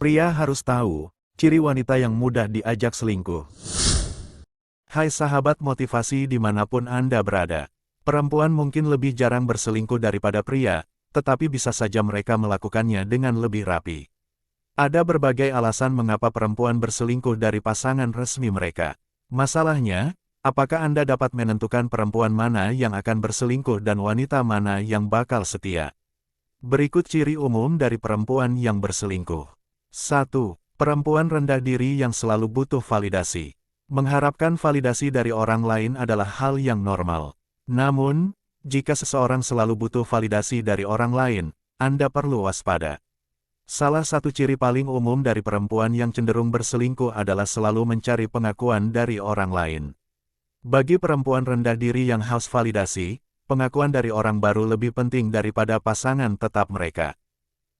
Pria harus tahu, ciri wanita yang mudah diajak selingkuh. Hai sahabat motivasi dimanapun Anda berada. Perempuan mungkin lebih jarang berselingkuh daripada pria, tetapi bisa saja mereka melakukannya dengan lebih rapi. Ada berbagai alasan mengapa perempuan berselingkuh dari pasangan resmi mereka. Masalahnya, apakah Anda dapat menentukan perempuan mana yang akan berselingkuh dan wanita mana yang bakal setia? Berikut ciri umum dari perempuan yang berselingkuh. 1. Perempuan rendah diri yang selalu butuh validasi. Mengharapkan validasi dari orang lain adalah hal yang normal. Namun, jika seseorang selalu butuh validasi dari orang lain, Anda perlu waspada. Salah satu ciri paling umum dari perempuan yang cenderung berselingkuh adalah selalu mencari pengakuan dari orang lain. Bagi perempuan rendah diri yang haus validasi, pengakuan dari orang baru lebih penting daripada pasangan tetap mereka.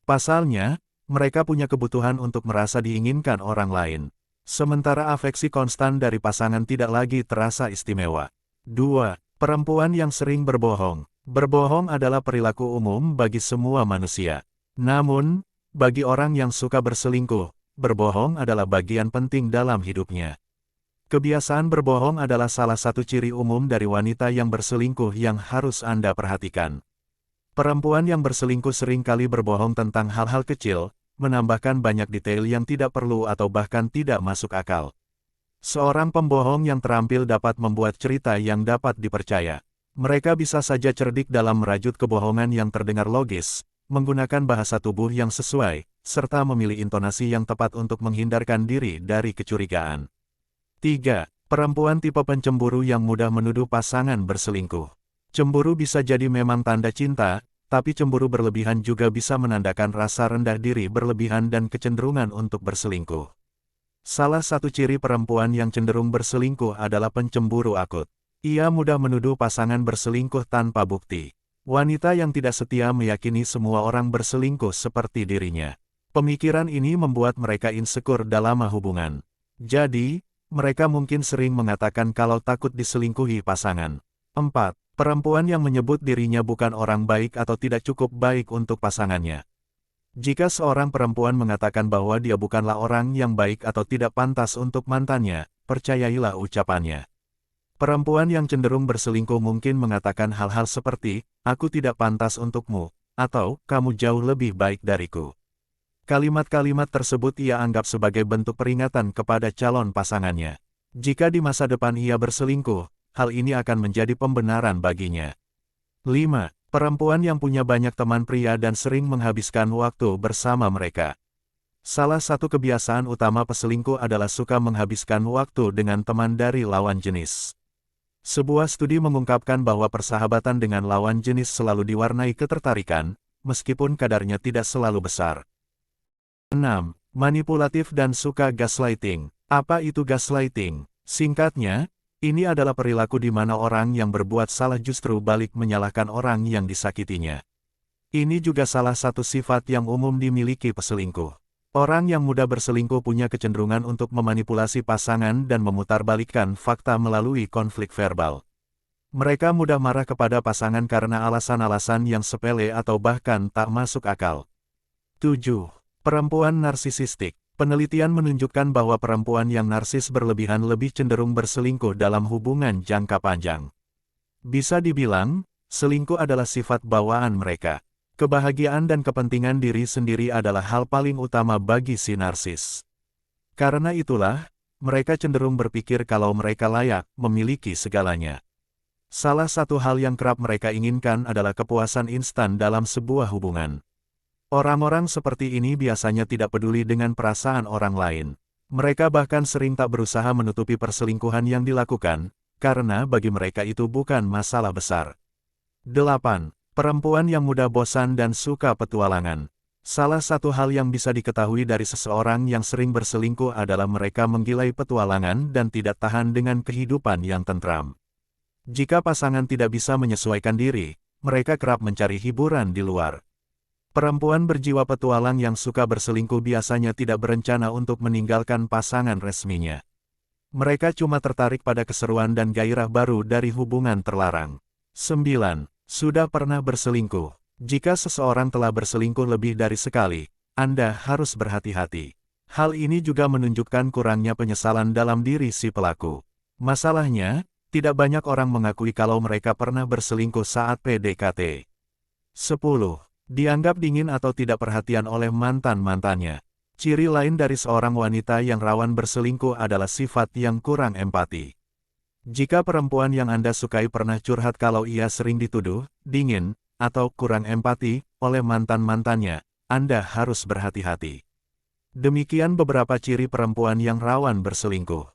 Pasalnya, mereka punya kebutuhan untuk merasa diinginkan orang lain. Sementara afeksi konstan dari pasangan tidak lagi terasa istimewa. 2. Perempuan yang sering berbohong. Berbohong adalah perilaku umum bagi semua manusia. Namun, bagi orang yang suka berselingkuh, berbohong adalah bagian penting dalam hidupnya. Kebiasaan berbohong adalah salah satu ciri umum dari wanita yang berselingkuh yang harus Anda perhatikan. Perempuan yang berselingkuh seringkali berbohong tentang hal-hal kecil, menambahkan banyak detail yang tidak perlu atau bahkan tidak masuk akal. Seorang pembohong yang terampil dapat membuat cerita yang dapat dipercaya. Mereka bisa saja cerdik dalam merajut kebohongan yang terdengar logis, menggunakan bahasa tubuh yang sesuai, serta memilih intonasi yang tepat untuk menghindarkan diri dari kecurigaan. 3. Perempuan tipe pencemburu yang mudah menuduh pasangan berselingkuh. Cemburu bisa jadi memang tanda cinta, tapi cemburu berlebihan juga bisa menandakan rasa rendah diri berlebihan dan kecenderungan untuk berselingkuh. Salah satu ciri perempuan yang cenderung berselingkuh adalah pencemburu akut. Ia mudah menuduh pasangan berselingkuh tanpa bukti. Wanita yang tidak setia meyakini semua orang berselingkuh seperti dirinya. Pemikiran ini membuat mereka insecure dalam hubungan. Jadi, mereka mungkin sering mengatakan kalau takut diselingkuhi pasangan. 4. Perempuan yang menyebut dirinya bukan orang baik atau tidak cukup baik untuk pasangannya. Jika seorang perempuan mengatakan bahwa dia bukanlah orang yang baik atau tidak pantas untuk mantannya, percayailah ucapannya. Perempuan yang cenderung berselingkuh mungkin mengatakan hal-hal seperti, "Aku tidak pantas untukmu," atau "Kamu jauh lebih baik dariku." Kalimat-kalimat tersebut ia anggap sebagai bentuk peringatan kepada calon pasangannya. Jika di masa depan ia berselingkuh, hal ini akan menjadi pembenaran baginya. 5. Perempuan yang punya banyak teman pria dan sering menghabiskan waktu bersama mereka. Salah satu kebiasaan utama peselingkuh adalah suka menghabiskan waktu dengan teman dari lawan jenis. Sebuah studi mengungkapkan bahwa persahabatan dengan lawan jenis selalu diwarnai ketertarikan, meskipun kadarnya tidak selalu besar. 6. Manipulatif dan suka gaslighting. Apa itu gaslighting? Singkatnya, ini adalah perilaku di mana orang yang berbuat salah justru balik menyalahkan orang yang disakitinya. Ini juga salah satu sifat yang umum dimiliki peselingkuh. Orang yang mudah berselingkuh punya kecenderungan untuk memanipulasi pasangan dan memutarbalikkan fakta melalui konflik verbal. Mereka mudah marah kepada pasangan karena alasan-alasan yang sepele atau bahkan tak masuk akal. 7. Perempuan narsisistik. Penelitian menunjukkan bahwa perempuan yang narsis berlebihan lebih cenderung berselingkuh dalam hubungan jangka panjang. Bisa dibilang, selingkuh adalah sifat bawaan mereka. Kebahagiaan dan kepentingan diri sendiri adalah hal paling utama bagi si narsis. Karena itulah, mereka cenderung berpikir kalau mereka layak memiliki segalanya. Salah satu hal yang kerap mereka inginkan adalah kepuasan instan dalam sebuah hubungan. Orang-orang seperti ini biasanya tidak peduli dengan perasaan orang lain. Mereka bahkan sering tak berusaha menutupi perselingkuhan yang dilakukan, karena bagi mereka itu bukan masalah besar. 8. Perempuan yang mudah bosan dan suka petualangan. Salah satu hal yang bisa diketahui dari seseorang yang sering berselingkuh adalah mereka menggilai petualangan dan tidak tahan dengan kehidupan yang tentram. Jika pasangan tidak bisa menyesuaikan diri, mereka kerap mencari hiburan di luar. Perempuan berjiwa petualang yang suka berselingkuh biasanya tidak berencana untuk meninggalkan pasangan resminya. Mereka cuma tertarik pada keseruan dan gairah baru dari hubungan terlarang. 9. Sudah pernah berselingkuh. Jika seseorang telah berselingkuh lebih dari sekali, Anda harus berhati-hati. Hal ini juga menunjukkan kurangnya penyesalan dalam diri si pelaku. Masalahnya, tidak banyak orang mengakui kalau mereka pernah berselingkuh saat PDKT. 10. Dianggap dingin atau tidak perhatian oleh mantan-mantannya. Ciri lain dari seorang wanita yang rawan berselingkuh adalah sifat yang kurang empati. Jika perempuan yang Anda sukai pernah curhat kalau ia sering dituduh, dingin, atau kurang empati oleh mantan-mantannya, Anda harus berhati-hati. Demikian beberapa ciri perempuan yang rawan berselingkuh.